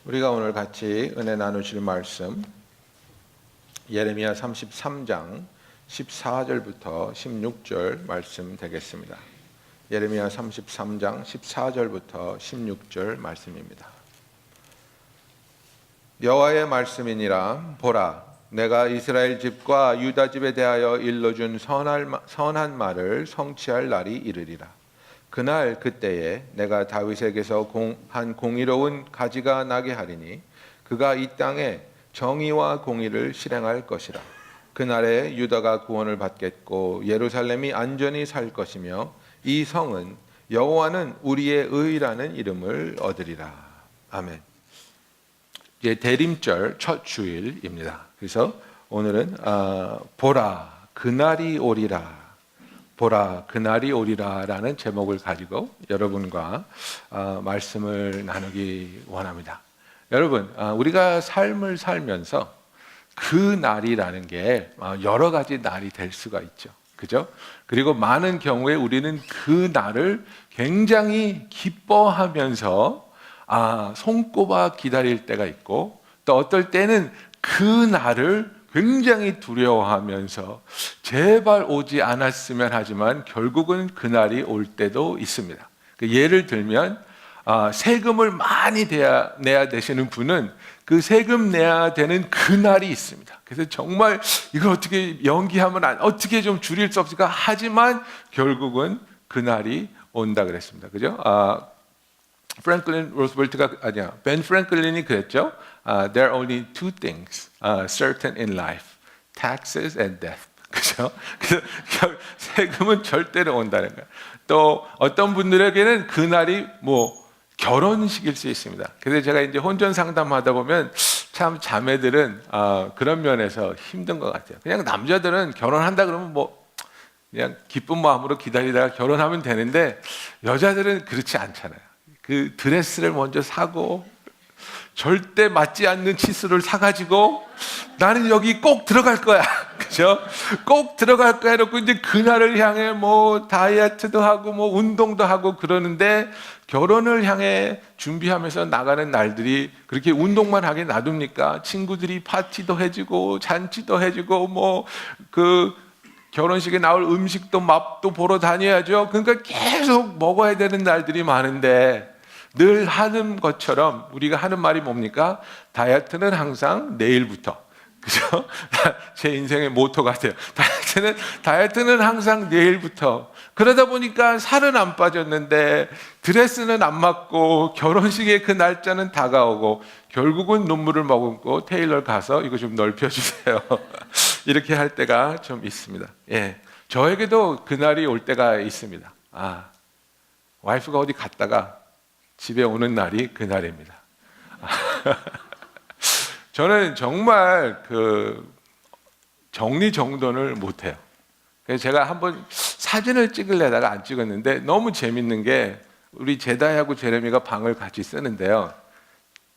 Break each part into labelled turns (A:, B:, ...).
A: 우리가 오늘 같이 은혜 나누실 말씀 예레미야 33장 14절부터 16절 말씀 되겠습니다. 예레미야 33장 14절부터 16절 말씀입니다. 여호와의 말씀이니라. 보라, 내가 이스라엘 집과 유다 집에 대하여 일러준 선한 말을 성취할 날이 이르리라. 그날 그때에 내가 다윗에게서 한 공의로운 가지가 나게 하리니 그가 이 땅에 정의와 공의를 실행할 것이라. 그날에 유다가 구원을 받겠고 예루살렘이 안전히 살 것이며 이 성은 여호와는 우리의 의라는 이름을 얻으리라. 아멘. 이제 대림절 첫 주일입니다. 그래서 오늘은 보라 그날이 오리라. 보라 그날이 오리라라는 제목을 가지고 여러분과 말씀을 나누기 원합니다. 여러분, 우리가 삶을 살면서 그 날이라는 게 여러 가지 날이 될 수가 있죠. 그죠? 그리고 많은 경우에 우리는 그 날을 굉장히 기뻐하면서 손꼽아 기다릴 때가 있고, 또 어떨 때는 그 날을 굉장히 두려워하면서 제발 오지 않았으면 하지만 결국은 그날이 올 때도 있습니다. 예를 들면 세금을 많이 내야 되시는 분은 그 세금 내야 되는 그날이 있습니다. 그래서 정말 이걸 어떻게 연기하면 어떻게 좀 줄일 수 없을까 하지만 결국은 그날이 온다 그랬습니다. 그죠? 벤 프랭클린이 그랬죠. There are only two things certain in life: taxes and death. 그죠? 그래서 세금은 절대로 온다는 거예요. 또 어떤 분들에게는 그날이 결혼식일 수 있습니다. 그래서 제가 이제 혼전 상담하다 보면 참 자매들은 그런 면에서 힘든 것 같아요. 그냥 남자들은 결혼한다 그러면 그냥 기쁜 마음으로 기다리다가 결혼하면 되는데 여자들은 그렇지 않잖아요. 그 드레스를 먼저 사고 절대 맞지 않는 치수를 사가지고 나는 여기 꼭 들어갈 거야. 그죠? 꼭 들어갈 거야. 이러고 이제 그날을 향해 다이어트도 하고 운동도 하고 그러는데 결혼을 향해 준비하면서 나가는 날들이 그렇게 운동만 하게 놔둡니까? 친구들이 파티도 해주고 잔치도 해주고 그 결혼식에 나올 음식도 맛도 보러 다녀야죠. 그러니까 계속 먹어야 되는 날들이 많은데 늘 하는 것처럼 우리가 하는 말이 뭡니까? 다이어트는 항상 내일부터. 그죠? 제 인생의 모토 같아요. 다이어트는 항상 내일부터. 그러다 보니까 살은 안 빠졌는데 드레스는 안 맞고 결혼식의 그 날짜는 다가오고 결국은 눈물을 머금고 테일러 가서 이거 좀 넓혀주세요. 이렇게 할 때가 좀 있습니다. 예, 저에게도 그날이 올 때가 있습니다. 와이프가 어디 갔다가 집에 오는 날이 그날입니다. 저는 정말 정리정돈을 못해요. 그래서 제가 한번 사진을 찍으려다가 안 찍었는데 너무 재밌는 게 우리 제다이하고 제레미가 방을 같이 쓰는데요.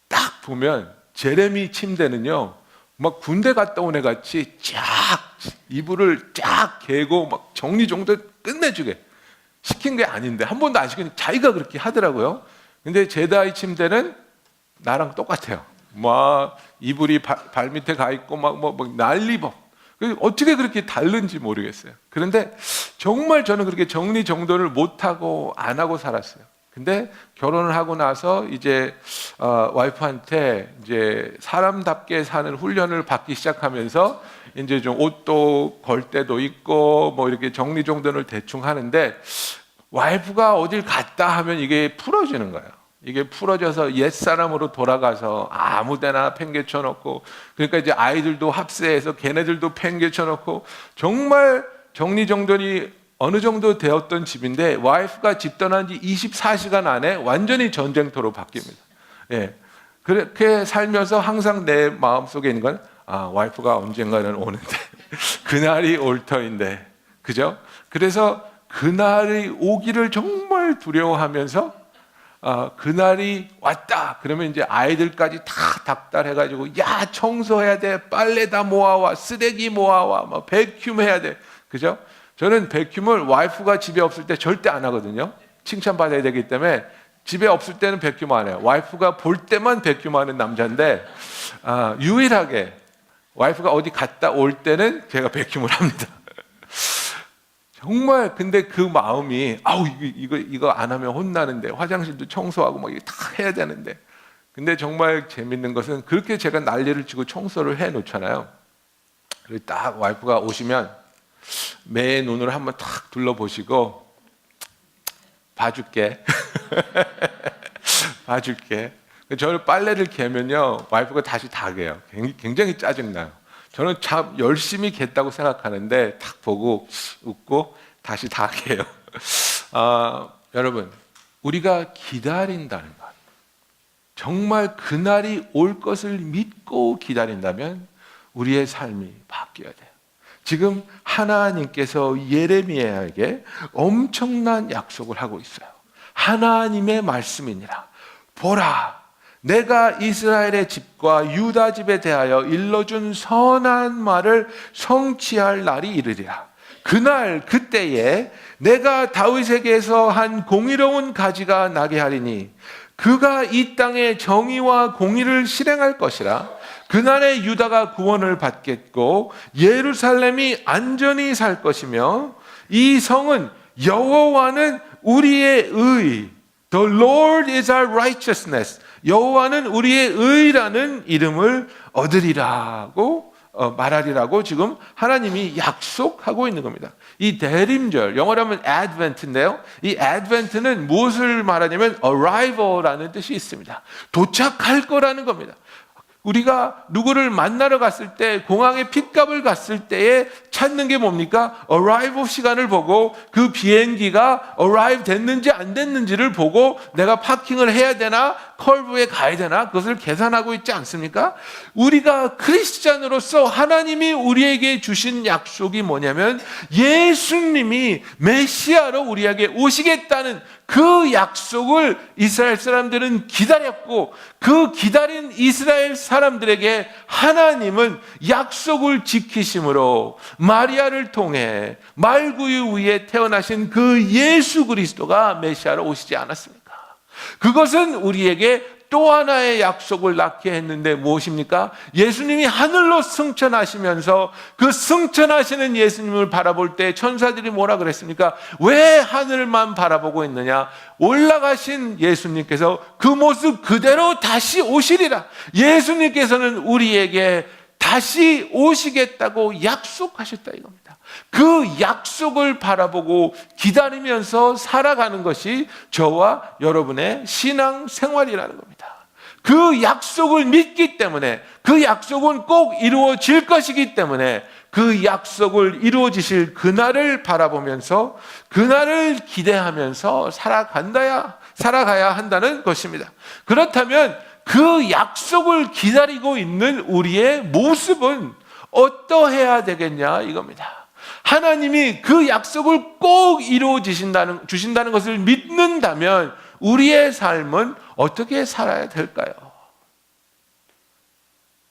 A: 딱 보면 제레미 침대는요, 막 군대 갔다 온 애 같이 쫙 이불을 쫙 개고 막 정리정돈 끝내주게 시킨 게 아닌데 한 번도 안 시키는 자기가 그렇게 하더라고요. 근데 제다이 침대는 나랑 똑같아요. 이불이 발 밑에 가 있고 난리법. 어떻게 그렇게 다른지 모르겠어요. 그런데 정말 저는 그렇게 정리정돈을 못하고 안 하고 살았어요. 근데 결혼을 하고 나서 이제 와이프한테 이제 사람답게 사는 훈련을 받기 시작하면서 이제 좀 옷도 걸 때도 있고 이렇게 정리정돈을 대충 하는데 와이프가 어딜 갔다 하면 이게 풀어지는 거예요. 이게 풀어져서 옛사람으로 돌아가서 아무데나 팽개쳐 놓고, 그러니까 이제 아이들도 합세해서 걔네들도 팽개쳐 놓고 정말 정리정돈이 어느 정도 되었던 집인데 와이프가 집 떠난 지 24시간 안에 완전히 전쟁터로 바뀝니다. 예, 그렇게 살면서 항상 내 마음속에 있는 건 와이프가 언젠가는 오는데 그날이 올 터인데, 그죠? 그래서 그날이 오기를 정말 두려워하면서 그날이 왔다 그러면 이제 아이들까지 다 닥달해가지고 청소해야 돼, 빨래 다 모아와, 쓰레기 모아와, 베큐um 해야 돼. 그죠? 저는 베큐um을 와이프가 집에 없을 때 절대 안 하거든요. 칭찬받아야 되기 때문에 집에 없을 때는 백규만 안 해요. 와이프가 볼 때만 백규만 남자인데 유일하게 와이프가 어디 갔다 올 때는 제가 백규를 합니다. 정말 근데 그 마음이 이거 안 하면 혼나는데 화장실도 청소하고 막 이게 다 해야 되는데 근데 정말 재밌는 것은 그렇게 제가 난리를 치고 청소를 해 놓잖아요. 그리고 딱 와이프가 오시면 매 눈으로 한번 탁 둘러보시고 봐줄게. 봐줄게. 저를 빨래를 개면요 와이프가 다시 다 개요. 굉장히 짜증나요. 저는 참 열심히 겠다고 생각하는데 탁 보고 웃고 다시 다 개요. 여러분 우리가 기다린다는 것, 정말 그날이 올 것을 믿고 기다린다면 우리의 삶이 바뀌어야 돼요. 지금 하나님께서 예레미야에게 엄청난 약속을 하고 있어요. 하나님의 말씀이니라. 보라, 내가 이스라엘의 집과 유다 집에 대하여 일러준 선한 말을 성취할 날이 이르리라. 그날 그때에 내가 다윗에게서 한 공의로운 가지가 나게 하리니 그가 이 땅에 정의와 공의를 실행할 것이라. 그날에 유다가 구원을 받겠고 예루살렘이 안전히 살 것이며 이 성은 여호와는 우리의 의, The Lord is our righteousness, 여호와는 우리의 의라는 이름을 얻으리라고 말하리라고 지금 하나님이 약속하고 있는 겁니다. 이 대림절, 영어로 하면 Advent인데요. 이 Advent는 무엇을 말하냐면 arrival라는 뜻이 있습니다. 도착할 거라는 겁니다. 우리가 누구를 만나러 갔을 때, 공항에 픽업을 갔을 때에 찾는 게 뭡니까? arrival 시간을 보고 그 비행기가 arrive 됐는지 안 됐는지를 보고 내가 파킹을 해야 되나 컬브에 가야 되나 그것을 계산하고 있지 않습니까? 우리가 크리스찬으로서 하나님이 우리에게 주신 약속이 뭐냐면 예수님이 메시아로 우리에게 오시겠다는 그 약속을 이스라엘 사람들은 기다렸고 그 기다린 이스라엘 사람들에게 하나님은 약속을 지키심으로 마리아를 통해 말구유 위에 태어나신 그 예수 그리스도가 메시아로 오시지 않았습니까? 그것은 우리에게 또 하나의 약속을 낳게 했는데 무엇입니까? 예수님이 하늘로 승천하시면서 그 승천하시는 예수님을 바라볼 때 천사들이 뭐라 그랬습니까? 왜 하늘만 바라보고 있느냐? 올라가신 예수님께서 그 모습 그대로 다시 오시리라. 예수님께서는 우리에게 다시 오시겠다고 약속하셨다 이겁니다. 그 약속을 바라보고 기다리면서 살아가는 것이 저와 여러분의 신앙 생활이라는 겁니다. 그 약속을 믿기 때문에 그 약속은 꼭 이루어질 것이기 때문에 그 약속을 이루어지실 그날을 바라보면서 그날을 기대하면서 살아가야 한다는 것입니다. 그렇다면 그 약속을 기다리고 있는 우리의 모습은 어떠해야 되겠냐 이겁니다. 하나님이 그 약속을 꼭 주신다는 것을 믿는다면 우리의 삶은 어떻게 살아야 될까요?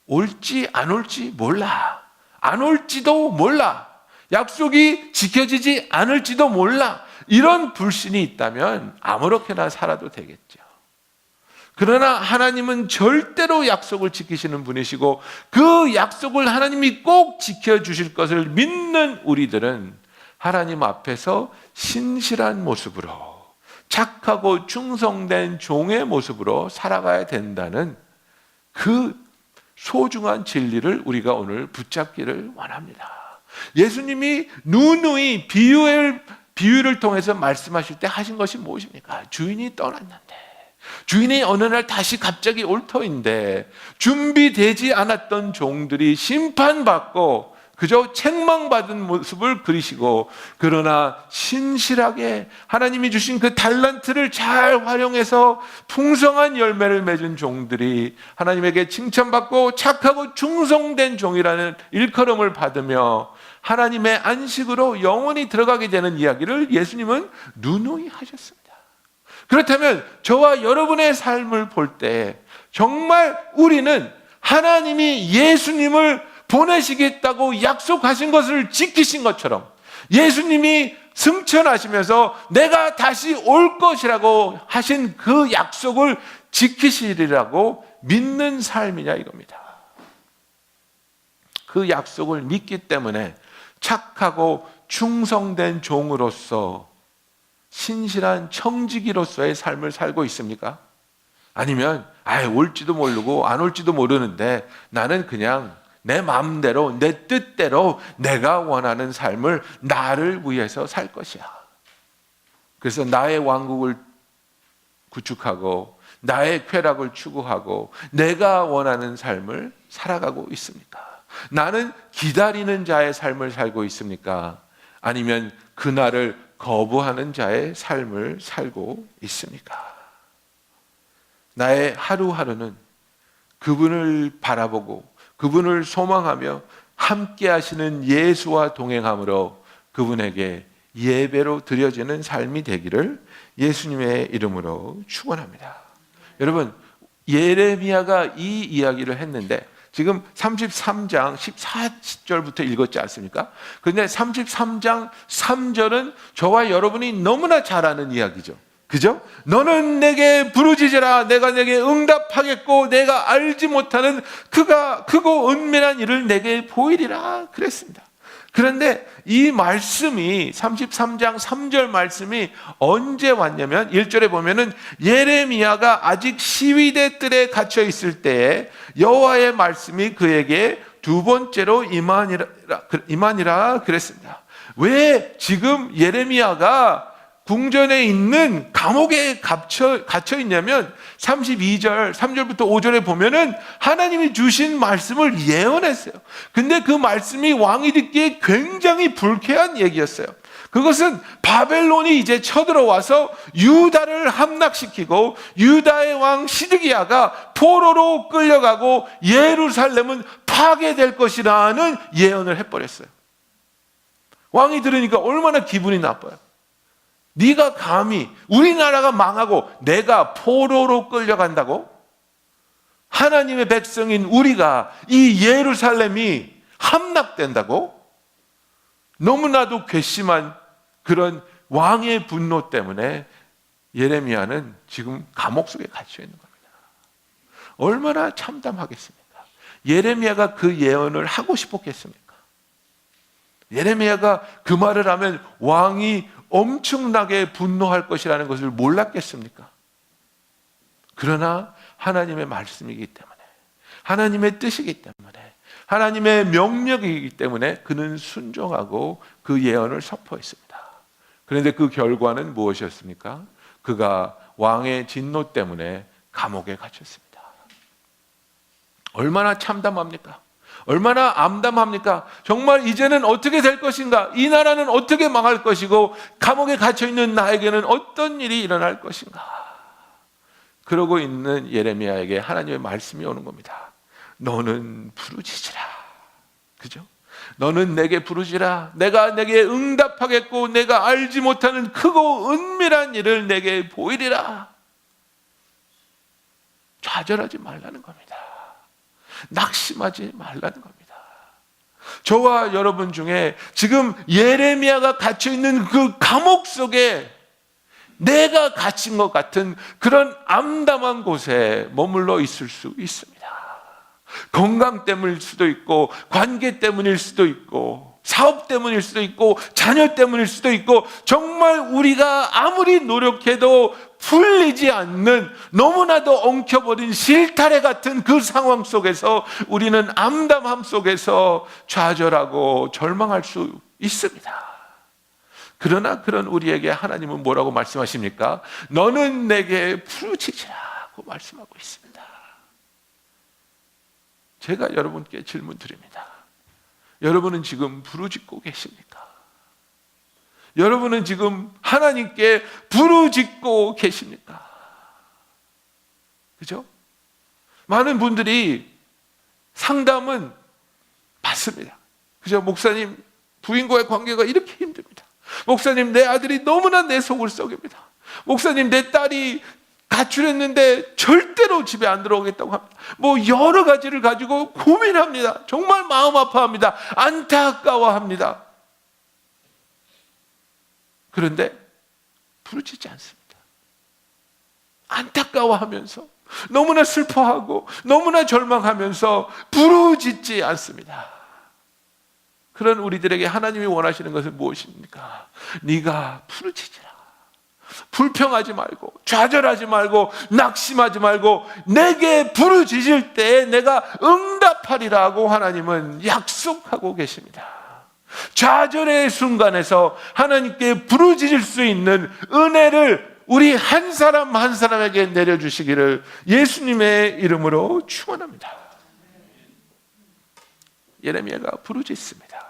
A: 올지 안 올지 몰라. 안 올지도 몰라. 약속이 지켜지지 않을지도 몰라. 이런 불신이 있다면 아무렇게나 살아도 되겠죠. 그러나 하나님은 절대로 약속을 지키시는 분이시고 그 약속을 하나님이 꼭 지켜주실 것을 믿는 우리들은 하나님 앞에서 신실한 모습으로 착하고 충성된 종의 모습으로 살아가야 된다는 그 소중한 진리를 우리가 오늘 붙잡기를 원합니다. 예수님이 누누이 비유를 통해서 말씀하실 때 하신 것이 무엇입니까? 주인이 떠났는데 주인이 어느 날 다시 갑자기 올 터인데 준비되지 않았던 종들이 심판받고 그저 책망받은 모습을 그리시고 그러나 신실하게 하나님이 주신 그 달란트를 잘 활용해서 풍성한 열매를 맺은 종들이 하나님에게 칭찬받고 착하고 충성된 종이라는 일컬음을 받으며 하나님의 안식으로 영원히 들어가게 되는 이야기를 예수님은 누누이 하셨습니다. 그렇다면 저와 여러분의 삶을 볼 때 정말 우리는 하나님이 예수님을 보내시겠다고 약속하신 것을 지키신 것처럼 예수님이 승천하시면서 내가 다시 올 것이라고 하신 그 약속을 지키시리라고 믿는 삶이냐 이겁니다. 그 약속을 믿기 때문에 착하고 충성된 종으로서 신실한 청지기로서의 삶을 살고 있습니까? 아니면 올지도 모르고 안 올지도 모르는데 나는 그냥 내 마음대로 내 뜻대로 내가 원하는 삶을 나를 위해서 살 것이야. 그래서 나의 왕국을 구축하고 나의 쾌락을 추구하고 내가 원하는 삶을 살아가고 있습니까? 나는 기다리는 자의 삶을 살고 있습니까? 아니면 그날을 거부하는 자의 삶을 살고 있습니까? 나의 하루하루는 그분을 바라보고 그분을 소망하며 함께 하시는 예수와 동행함으로 그분에게 예배로 드려지는 삶이 되기를 예수님의 이름으로 축원합니다. 여러분, 예레미야가 이 이야기를 했는데 지금 33장 14절부터 읽었지 않습니까? 그런데 33장 3절은 저와 여러분이 너무나 잘 아는 이야기죠. 그죠? 너는 내게 부르짖으라. 내가 내게 응답하겠고 내가 알지 못하는 크고 은밀한 일을 내게 보이리라 그랬습니다. 그런데 이 말씀이 33장 3절 말씀이 언제 왔냐면 1절에 보면은 예레미야가 아직 시위대 뜰에 갇혀 있을 때에 여호와의 말씀이 그에게 두 번째로 임하니라 그랬습니다. 왜 지금 예레미야가 궁전에 있는 감옥에 갇혀 있냐면 32절, 3절부터 5절에 보면은 하나님이 주신 말씀을 예언했어요. 근데 그 말씀이 왕이 듣기에 굉장히 불쾌한 얘기였어요. 그것은 바벨론이 이제 쳐들어와서 유다를 함락시키고 유다의 왕 시드기야가 포로로 끌려가고 예루살렘은 파괴될 것이라는 예언을 해버렸어요. 왕이 들으니까 얼마나 기분이 나빠요. 네가 감히 우리나라가 망하고 내가 포로로 끌려간다고? 하나님의 백성인 우리가 이 예루살렘이 함락된다고? 너무나도 괘씸한 그런 왕의 분노 때문에 예레미야는 지금 감옥 속에 갇혀 있는 겁니다. 얼마나 참담하겠습니까? 예레미야가 그 예언을 하고 싶었겠습니까? 예레미야가 그 말을 하면 왕이 엄청나게 분노할 것이라는 것을 몰랐겠습니까? 그러나 하나님의 말씀이기 때문에, 하나님의 뜻이기 때문에, 하나님의 명령이기 때문에 그는 순종하고 그 예언을 선포했습니다. 그런데 그 결과는 무엇이었습니까? 그가 왕의 진노 때문에 감옥에 갇혔습니다. 얼마나 참담합니까? 얼마나 암담합니까? 정말 이제는 어떻게 될 것인가? 이 나라는 어떻게 망할 것이고 감옥에 갇혀있는 나에게는 어떤 일이 일어날 것인가? 그러고 있는 예레미야에게 하나님의 말씀이 오는 겁니다. 너는 부르짖으라. 그죠? 너는 내게 부르짖으라. 내가 내게 응답하겠고 내가 알지 못하는 크고 은밀한 일을 내게 보이리라. 좌절하지 말라는 겁니다. 낙심하지 말라는 겁니다. 저와 여러분 중에 지금 예레미야가 갇혀있는 그 감옥 속에 내가 갇힌 것 같은 그런 암담한 곳에 머물러 있을 수 있습니다. 건강 때문일 수도 있고 관계 때문일 수도 있고 사업 때문일 수도 있고 자녀 때문일 수도 있고 정말 우리가 아무리 노력해도 풀리지 않는 너무나도 엉켜버린 실타래 같은 그 상황 속에서 우리는 암담함 속에서 좌절하고 절망할 수 있습니다. 그러나 그런 우리에게 하나님은 뭐라고 말씀하십니까? 너는 내게 부르짖으라고 말씀하고 있습니다. 제가 여러분께 질문 드립니다. 여러분은 지금 부르짖고 계십니까? 여러분은 지금 하나님께 부르짖고 계십니까? 그죠? 많은 분들이 상담은 받습니다. 그죠? 목사님, 부인과의 관계가 이렇게 힘듭니다. 목사님, 내 아들이 너무나 내 속을 썩입니다. 목사님, 내 딸이 가출했는데 절대로 집에 안 들어오겠다고 합니다. 뭐 여러 가지를 가지고 고민합니다. 정말 마음 아파합니다. 안타까워합니다. 그런데 부르짖지 않습니다. 안타까워하면서 너무나 슬퍼하고 너무나 절망하면서 부르짖지 않습니다. 그런 우리들에게 하나님이 원하시는 것은 무엇입니까? 네가 부르짖으라. 불평하지 말고 좌절하지 말고 낙심하지 말고 내게 부르짖을 때에 내가 응답하리라고 하나님은 약속하고 계십니다. 좌절의 순간에서 하나님께 부르짖을 수 있는 은혜를 우리 한 사람 한 사람에게 내려주시기를 예수님의 이름으로 축원합니다. 예레미야가 부르짖습니다.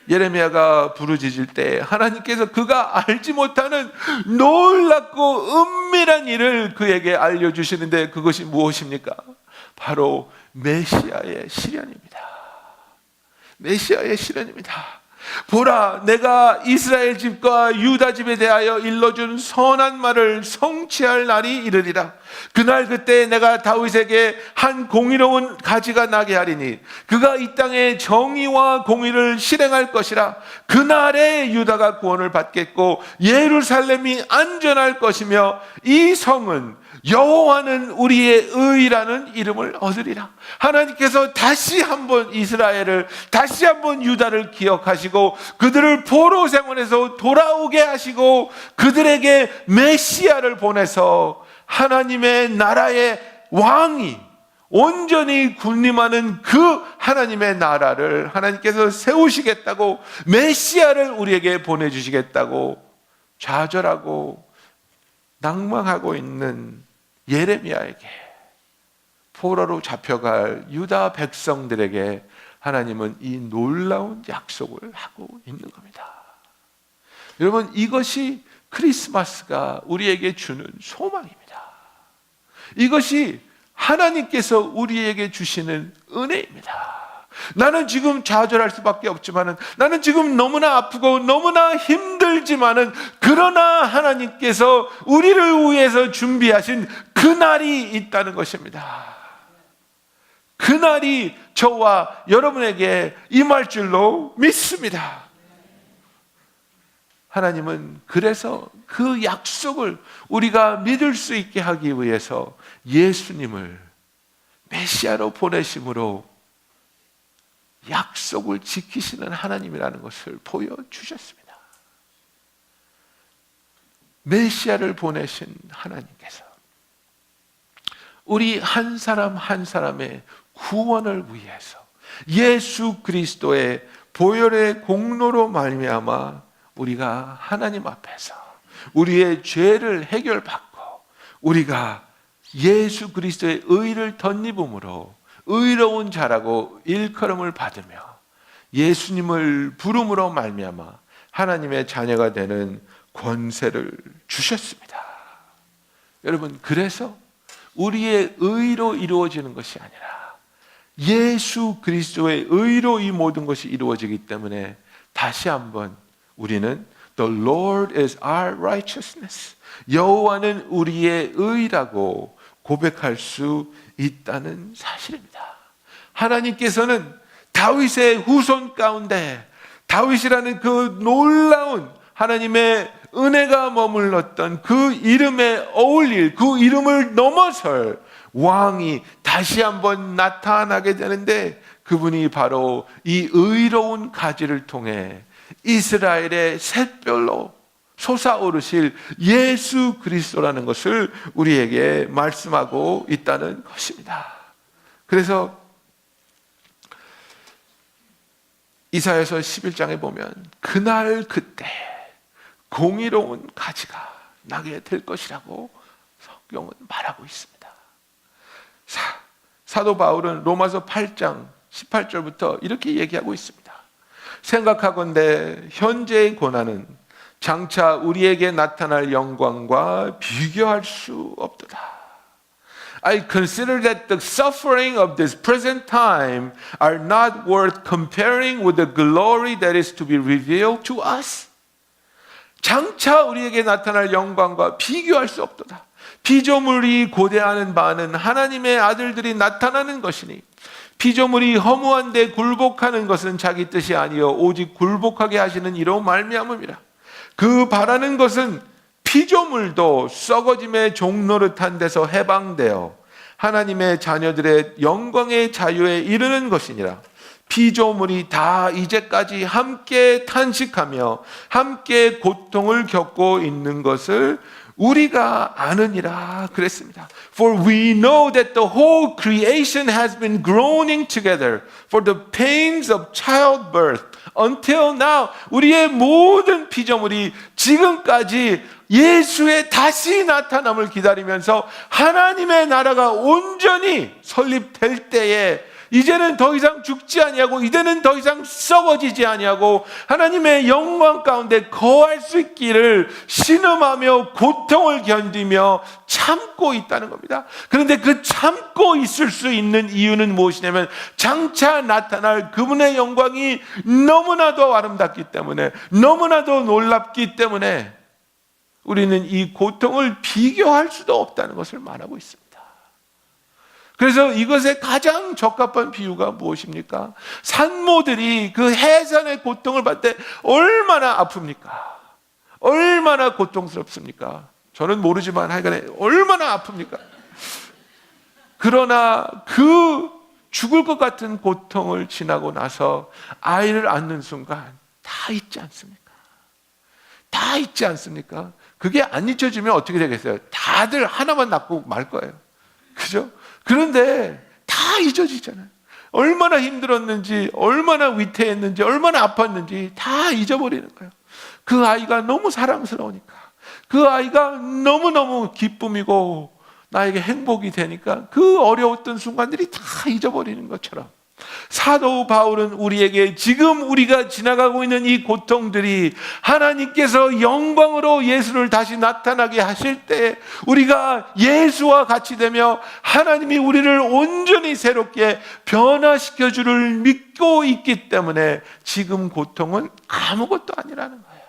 A: 예레미야가 부르짖을 때 하나님께서 그가 알지 못하는 놀랍고 은밀한 일을 그에게 알려주시는데 그것이 무엇입니까? 바로 메시아의 시련입니다. 메시아의 시련입니다. 보라, 내가 이스라엘 집과 유다 집에 대하여 일러준 선한 말을 성취할 날이 이르리라. 그날 그때 내가 다윗에게 한 공의로운 가지가 나게 하리니 그가 이 땅에 정의와 공의를 실행할 것이라. 그날에 유다가 구원을 받겠고 예루살렘이 안전할 것이며 이 성은 여호와는 우리의 의라는 이름을 얻으리라. 하나님께서 다시 한번 이스라엘을, 다시 한번 유다를 기억하시고 그들을 포로 생활에서 돌아오게 하시고 그들에게 메시아를 보내서 하나님의 나라의 왕이 온전히 군림하는 그 하나님의 나라를 하나님께서 세우시겠다고, 메시아를 우리에게 보내주시겠다고 좌절하고 낭망하고 있는 예레미야에게, 포로로 잡혀갈 유다 백성들에게 하나님은 이 놀라운 약속을 하고 있는 겁니다. 여러분, 이것이 크리스마스가 우리에게 주는 소망입니다. 이것이 하나님께서 우리에게 주시는 은혜입니다. 나는 지금 좌절할 수밖에 없지만은, 나는 지금 너무나 아프고 너무나 힘들지만은, 그러나 하나님께서 우리를 위해서 준비하신 그날이 있다는 것입니다. 그날이 저와 여러분에게 임할 줄로 믿습니다. 하나님은 그래서 그 약속을 우리가 믿을 수 있게 하기 위해서 예수님을 메시아로 보내심으로 약속을 지키시는 하나님이라는 것을 보여주셨습니다. 메시아를 보내신 하나님께서 우리 한 사람 한 사람의 구원을 위해서 예수 그리스도의 보혈의 공로로 말미암아 우리가 하나님 앞에서 우리의 죄를 해결받고 우리가 예수 그리스도의 의를 덧입음으로 의로운 자라고 일컬음을 받으며 예수님을 부름으로 말미암아 하나님의 자녀가 되는 권세를 주셨습니다. 여러분, 그래서 우리의 의로 이루어지는 것이 아니라 예수 그리스도의 의로 이 모든 것이 이루어지기 때문에 다시 한번 우리는 The Lord is our righteousness, 여호와는 우리의 의라고 고백할 수 있다는 사실입니다. 하나님께서는 다윗의 후손 가운데 다윗이라는 그 놀라운 하나님의 은혜가 머물렀던 그 이름에 어울릴, 그 이름을 넘어설 왕이 다시 한번 나타나게 되는데, 그분이 바로 이 의로운 가지를 통해 이스라엘의 샛별로 솟아오르실 예수 그리스도라는 것을 우리에게 말씀하고 있다는 것입니다. 그래서 이사야서 11장에 보면 그날 그때 공의로운 가지가 나게 될 것이라고 성경은 말하고 있습니다. 사도 바울은 로마서 8장 18절부터 이렇게 얘기하고 있습니다. 생각하건대 현재의 고난은 장차 우리에게 나타날 영광과 비교할 수 없도다. I consider that the suffering of this present time are not worth comparing with the glory that is to be revealed to us. 장차 우리에게 나타날 영광과 비교할 수 없도다. 피조물이 고대하는 바는 하나님의 아들들이 나타나는 것이니 피조물이 허무한데 굴복하는 것은 자기 뜻이 아니요 오직 굴복하게 하시는 이로 말미암음이라. 그 바라는 것은 피조물도 썩어짐의 종노릇한 데서 해방되어 하나님의 자녀들의 영광의 자유에 이르는 것이니라. 피조물이 다 이제까지 함께 탄식하며 함께 고통을 겪고 있는 것을 우리가 아느니라 그랬습니다. For we know that the whole creation has been groaning together for the pains of childbirth until now. 우리의 모든 피조물이 지금까지 예수의 다시 나타남을 기다리면서 하나님의 나라가 온전히 설립될 때에 이제는 더 이상 죽지 아니하고 이제는 더 이상 썩어지지 아니하고 하나님의 영광 가운데 거할 수 있기를 신음하며 고통을 견디며 참고 있다는 겁니다. 그런데 그 참고 있을 수 있는 이유는 무엇이냐면 장차 나타날 그분의 영광이 너무나도 아름답기 때문에, 너무나도 놀랍기 때문에 우리는 이 고통을 비교할 수도 없다는 것을 말하고 있습니다. 그래서 이것의 가장 적합한 비유가 무엇입니까? 산모들이 그 해산의 고통을 받을 때 얼마나 아픕니까? 얼마나 고통스럽습니까? 저는 모르지만 하여간에 얼마나 아픕니까? 그러나 그 죽을 것 같은 고통을 지나고 나서 아이를 안는 순간 다 잊지 않습니까? 다 잊지 않습니까? 그게 안 잊혀지면 어떻게 되겠어요? 다들 하나만 낳고 말 거예요. 그죠? 그런데 다 잊어지잖아요. 얼마나 힘들었는지, 얼마나 위태했는지, 얼마나 아팠는지 다 잊어버리는 거예요. 그 아이가 너무 사랑스러우니까, 그 아이가 너무너무 기쁨이고 나에게 행복이 되니까 그 어려웠던 순간들이 다 잊어버리는 것처럼 사도 바울은 우리에게 지금 우리가 지나가고 있는 이 고통들이 하나님께서 영광으로 예수를 다시 나타나게 하실 때 우리가 예수와 같이 되며 하나님이 우리를 온전히 새롭게 변화시켜 주를 믿고 있기 때문에 지금 고통은 아무것도 아니라는 거예요.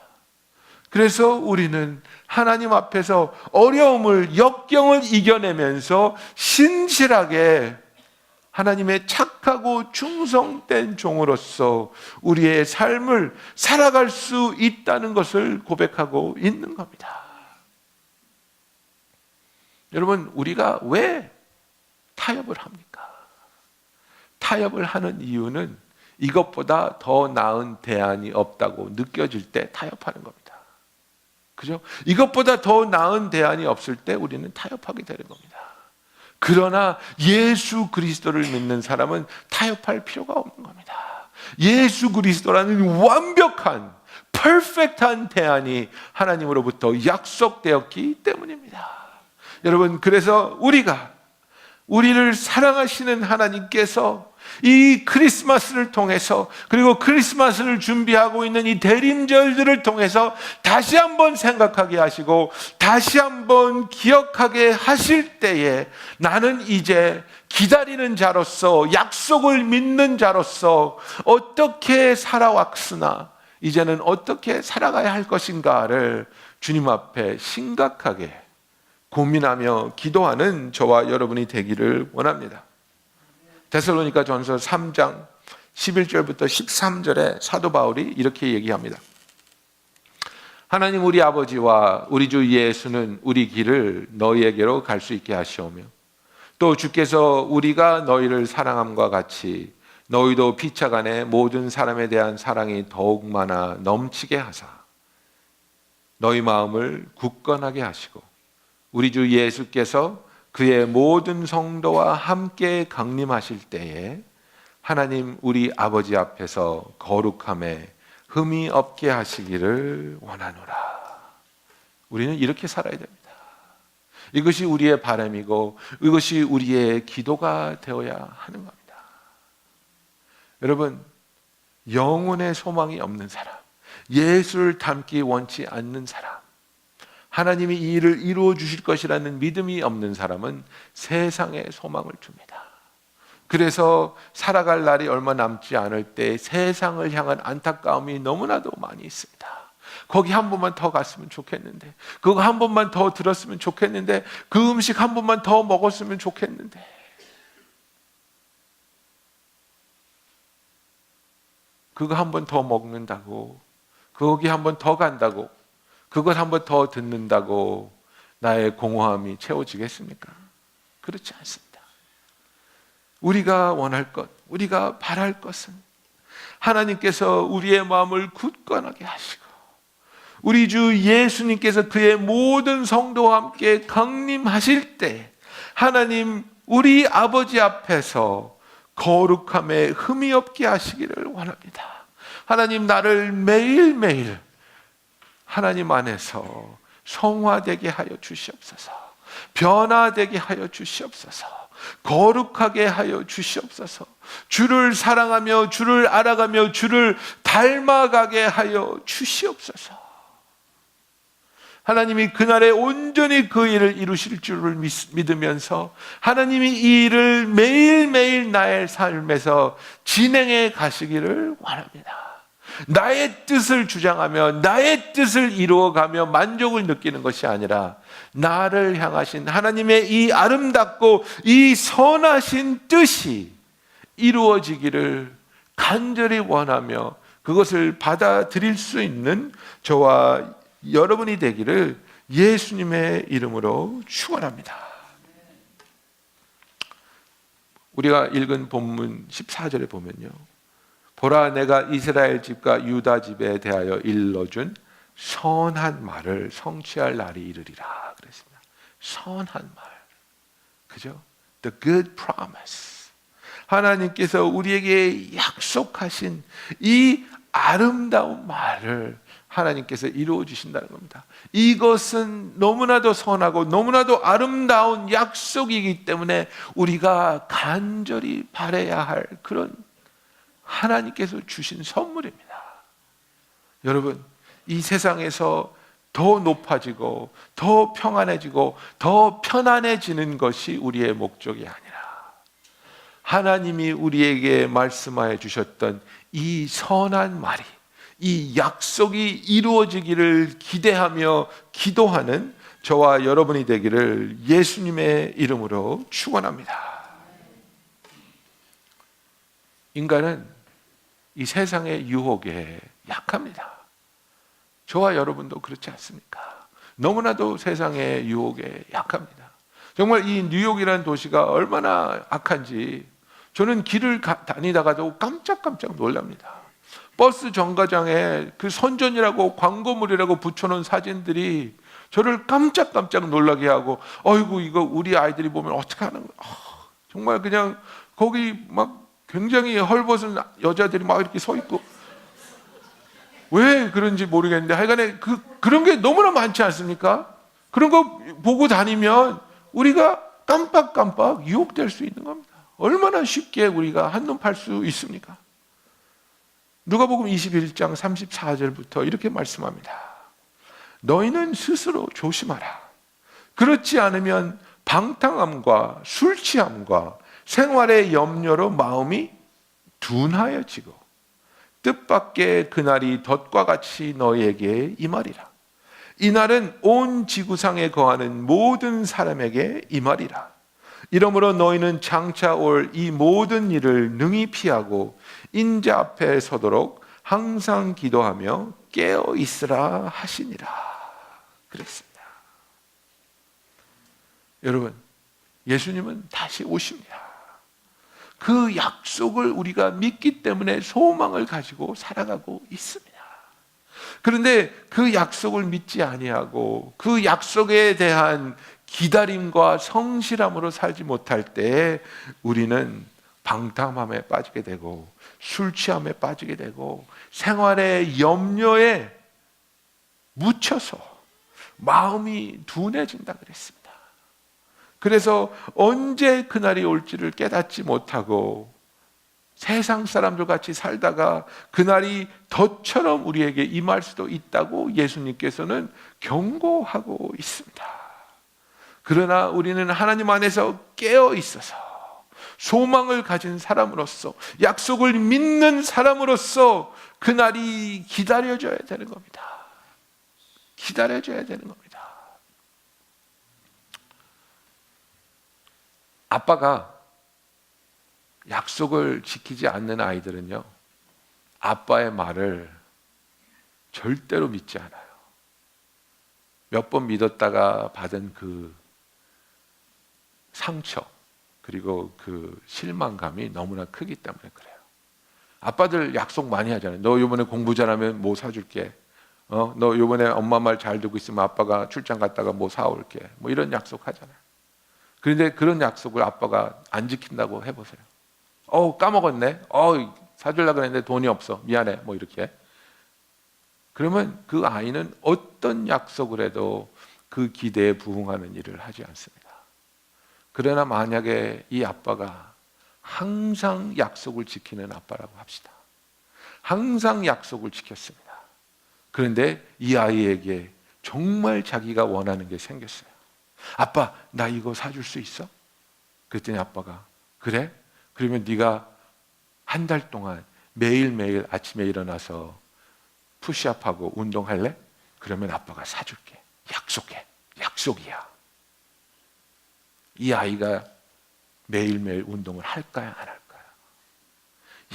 A: 그래서 우리는 하나님 앞에서 어려움을, 역경을 이겨내면서 신실하게 하나님의 착하고 충성된 종으로서 우리의 삶을 살아갈 수 있다는 것을 고백하고 있는 겁니다. 여러분, 우리가 왜 타협을 합니까? 타협을 하는 이유는 이것보다 더 나은 대안이 없다고 느껴질 때 타협하는 겁니다. 그죠? 이것보다 더 나은 대안이 없을 때 우리는 타협하게 되는 겁니다. 그러나 예수 그리스도를 믿는 사람은 타협할 필요가 없는 겁니다. 예수 그리스도라는 완벽한, 퍼펙트한 대안이 하나님으로부터 약속되었기 때문입니다. 여러분, 그래서 우리를 사랑하시는 하나님께서 이 크리스마스를 통해서, 그리고 크리스마스를 준비하고 있는 이 대림절들을 통해서 다시 한번 생각하게 하시고 다시 한번 기억하게 하실 때에 나는 이제 기다리는 자로서, 약속을 믿는 자로서 어떻게 살아왔으나 이제는 어떻게 살아가야 할 것인가를 주님 앞에 심각하게 고민하며 기도하는 저와 여러분이 되기를 원합니다. 데살로니가 전서 3장 11절부터 13절에 사도 바울이 이렇게 얘기합니다. 하나님 우리 아버지와 우리 주 예수는 우리 길을 너희에게로 갈 수 있게 하시오며 또 주께서 우리가 너희를 사랑함과 같이 너희도 피차간에 모든 사람에 대한 사랑이 더욱 많아 넘치게 하사 너희 마음을 굳건하게 하시고 우리 주 예수께서 그의 모든 성도와 함께 강림하실 때에 하나님 우리 아버지 앞에서 거룩함에 흠이 없게 하시기를 원하노라. 우리는 이렇게 살아야 됩니다. 이것이 우리의 바람이고 이것이 우리의 기도가 되어야 하는 겁니다. 여러분, 영혼의 소망이 없는 사람, 예수를 닮기 원치 않는 사람, 하나님이 이 일을 이루어 주실 것이라는 믿음이 없는 사람은 세상에 소망을 줍니다. 그래서 살아갈 날이 얼마 남지 않을 때 세상을 향한 안타까움이 너무나도 많이 있습니다. 거기 한 번만 더 갔으면 좋겠는데, 그거 한 번만 더 들었으면 좋겠는데, 그 음식 한 번만 더 먹었으면 좋겠는데. 그거 한 번 더 먹는다고, 거기 한 번 더 간다고 그걸 한번 더 듣는다고 나의 공허함이 채워지겠습니까? 그렇지 않습니다. 우리가 원할 것, 우리가 바랄 것은 하나님께서 우리의 마음을 굳건하게 하시고 우리 주 예수님께서 그의 모든 성도와 함께 강림하실 때 하나님 우리 아버지 앞에서 거룩함에 흠이 없게 하시기를 원합니다. 하나님, 나를 매일매일 하나님 안에서 성화되게 하여 주시옵소서. 변화되게 하여 주시옵소서. 거룩하게 하여 주시옵소서. 주를 사랑하며 주를 알아가며 주를 닮아가게 하여 주시옵소서. 하나님이 그날에 온전히 그 일을 이루실 줄을 믿으면서 하나님이 이 일을 매일매일 나의 삶에서 진행해 가시기를 원합니다. 나의 뜻을 주장하며 나의 뜻을 이루어가며 만족을 느끼는 것이 아니라 나를 향하신 하나님의 이 아름답고 이 선하신 뜻이 이루어지기를 간절히 원하며 그것을 받아들일 수 있는 저와 여러분이 되기를 예수님의 이름으로 축원합니다. 우리가 읽은 본문 14절에 보면요, 보라, 내가 이스라엘 집과 유다 집에 대하여 일러준 선한 말을 성취할 날이 이르리라 그랬습니다. 선한 말, 그죠? The good promise. 하나님께서 우리에게 약속하신 이 아름다운 말을 하나님께서 이루어 주신다는 겁니다. 이것은 너무나도 선하고 너무나도 아름다운 약속이기 때문에 우리가 간절히 바라야 할 그런 하나님께서 주신 선물입니다. 여러분, 이 세상에서 더 높아지고 더 평안해지고 더 편안해지는 것이 우리의 목적이 아니라 하나님이 우리에게 말씀하여 주셨던 이 선한 말이, 이 약속이 이루어지기를 기대하며 기도하는 저와 여러분이 되기를 예수님의 이름으로 축원합니다. 인간은 이 세상의 유혹에 약합니다. 저와 여러분도 그렇지 않습니까? 너무나도 세상의 유혹에 약합니다. 정말 이 뉴욕이라는 도시가 얼마나 악한지 저는 길을 다니다가도 깜짝깜짝 놀랍니다. 버스 정거장에 그 선전이라고 광고물이라고 붙여놓은 사진들이 저를 깜짝깜짝 놀라게 하고, 어이구 이거 우리 아이들이 보면 어떻게 하는 거야. 정말 그냥 거기 막 굉장히 헐벗은 여자들이 막 이렇게 서 있고, 왜 그런지 모르겠는데 하여간에 그런 게 너무나 많지 않습니까? 그런 거 보고 다니면 우리가 깜빡깜빡 유혹될 수 있는 겁니다. 얼마나 쉽게 우리가 한눈 팔 수 있습니까? 누가복음 21장 34절부터 이렇게 말씀합니다. 너희는 스스로 조심하라. 그렇지 않으면 방탕함과 술 취함과 생활의 염려로 마음이 둔하여지고 뜻밖의 그날이 덫과 같이 너희에게 임하리라. 이날은 온 지구상에 거하는 모든 사람에게 임하리라. 이러므로 너희는 장차 올 이 모든 일을 능히 피하고 인자 앞에 서도록 항상 기도하며 깨어 있으라 하시니라 그랬습니다. 여러분, 예수님은 다시 오십니다. 그 약속을 우리가 믿기 때문에 소망을 가지고 살아가고 있습니다. 그런데 그 약속을 믿지 아니하고 그 약속에 대한 기다림과 성실함으로 살지 못할 때 우리는 방탕함에 빠지게 되고 술 취함에 빠지게 되고 생활의 염려에 묻혀서 마음이 둔해진다 그랬습니다. 그래서 언제 그날이 올지를 깨닫지 못하고 세상 사람들 같이 살다가 그날이 덫처럼 우리에게 임할 수도 있다고 예수님께서는 경고하고 있습니다. 그러나 우리는 하나님 안에서 깨어 있어서 소망을 가진 사람으로서 약속을 믿는 사람으로서 그날이 기다려져야 되는 겁니다. 기다려져야 되는 겁니다. 아빠가 약속을 지키지 않는 아이들은요, 아빠의 말을 절대로 믿지 않아요. 몇 번 믿었다가 받은 그 상처 그리고 그 실망감이 너무나 크기 때문에 그래요. 아빠들 약속 많이 하잖아요. 너 이번에 공부 잘하면 뭐 사줄게. 너 이번에 엄마 말 잘 듣고 있으면 아빠가 출장 갔다가 뭐 사올게. 뭐 이런 약속 하잖아요. 그런데 그런 약속을 아빠가 안 지킨다고 해보세요. 까먹었네. 사주려고 했는데 돈이 없어. 미안해. 뭐 이렇게. 그러면 그 아이는 어떤 약속을 해도 그 기대에 부응하는 일을 하지 않습니다. 그러나 만약에 이 아빠가 항상 약속을 지키는 아빠라고 합시다. 항상 약속을 지켰습니다. 그런데 이 아이에게 정말 자기가 원하는 게 생겼어요. 아빠, 나 이거 사줄 수 있어? 그랬더니 아빠가 그래? 그러면 네가 한 달 동안 매일매일 아침에 일어나서 푸시업하고 운동할래? 그러면 아빠가 사줄게. 약속해. 약속이야. 이 아이가 매일매일 운동을 할까요? 안 할까요?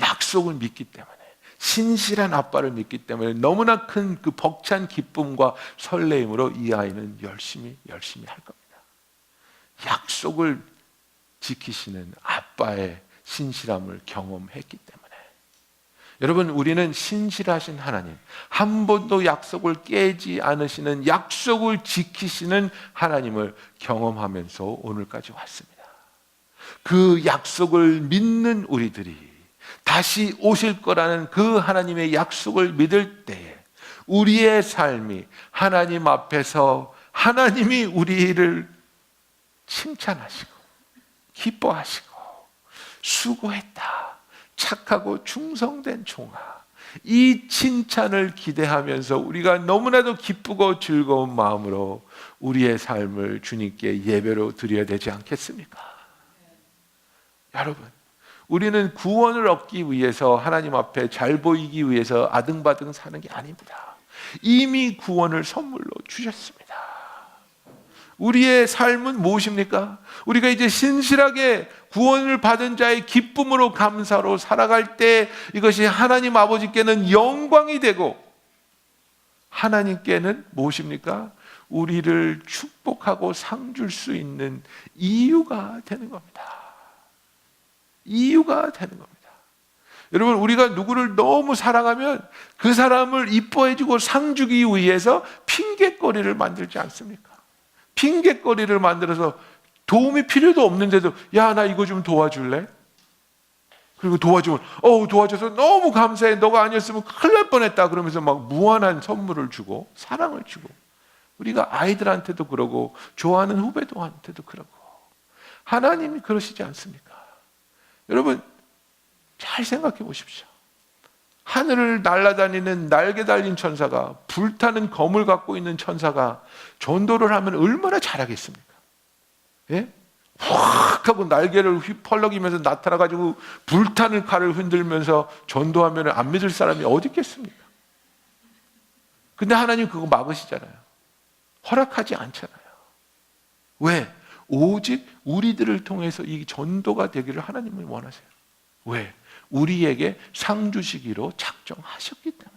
A: 약속을 믿기 때문에, 신실한 아빠를 믿기 때문에 너무나 큰 그 벅찬 기쁨과 설레임으로 이 아이는 열심히 할 겁니다. 약속을 지키시는 아빠의 신실함을 경험했기 때문에. 여러분, 우리는 신실하신 하나님, 한 번도 약속을 깨지 않으시는, 약속을 지키시는 하나님을 경험하면서 오늘까지 왔습니다. 그 약속을 믿는 우리들이 다시 오실 거라는 그 하나님의 약속을 믿을 때에 우리의 삶이 하나님 앞에서 하나님이 우리를 칭찬하시고 기뻐하시고 수고했다, 착하고 충성된 종아, 이 칭찬을 기대하면서 우리가 너무나도 기쁘고 즐거운 마음으로 우리의 삶을 주님께 예배로 드려야 되지 않겠습니까? 여러분, 우리는 구원을 얻기 위해서 하나님 앞에 잘 보이기 위해서 아등바등 사는 게 아닙니다. 이미 구원을 선물로 주셨습니다. 우리의 삶은 무엇입니까? 우리가 이제 신실하게 구원을 받은 자의 기쁨으로 감사로 살아갈 때 이것이 하나님 아버지께는 영광이 되고, 하나님께는 무엇입니까? 우리를 축복하고 상 줄 수 있는 이유가 되는 겁니다. 이유가 되는 겁니다. 여러분, 우리가 누구를 너무 사랑하면 그 사람을 이뻐해주고 상 주기 위해서 핑계거리를 만들지 않습니까? 핑계거리를 만들어서 도움이 필요도 없는데도 야, 나 이거 좀 도와줄래? 그리고 도와주면 도와줘서 너무 감사해, 너가 아니었으면 큰일 날 뻔했다 그러면서 막 무한한 선물을 주고 사랑을 주고, 우리가 아이들한테도 그러고 좋아하는 후배들한테도 그러고. 하나님이 그러시지 않습니까? 여러분, 잘 생각해 보십시오. 하늘을 날아다니는 날개 달린 천사가, 불타는 검을 갖고 있는 천사가 전도를 하면 얼마나 잘하겠습니까? 예? 확 하고 날개를 휘펄럭이면서 나타나가지고 불타는 칼을 흔들면서 전도하면 안 믿을 사람이 어디 있겠습니까? 근데 하나님 그거 막으시잖아요. 허락하지 않잖아요. 왜? 오직 우리들을 통해서 이 전도가 되기를 하나님은 원하세요. 왜? 우리에게 상 주시기로 작정하셨기 때문에.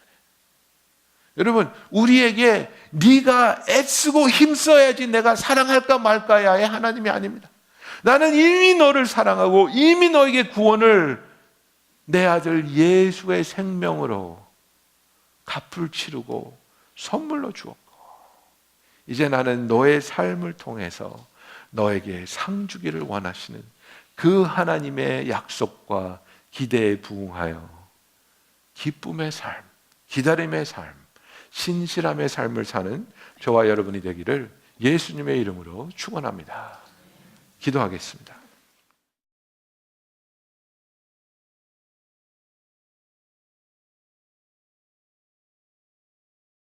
A: 여러분, 우리에게 네가 애쓰고 힘써야지 내가 사랑할까 말까야의 하나님이 아닙니다. 나는 이미 너를 사랑하고 이미 너에게 구원을 내 아들 예수의 생명으로 값을 치르고 선물로 주었고, 이제 나는 너의 삶을 통해서 너에게 상 주기를 원하시는 그 하나님의 약속과 기대에 부응하여 기쁨의 삶, 기다림의 삶, 신실함의 삶을 사는 저와 여러분이 되기를 예수님의 이름으로 축원합니다. 기도하겠습니다.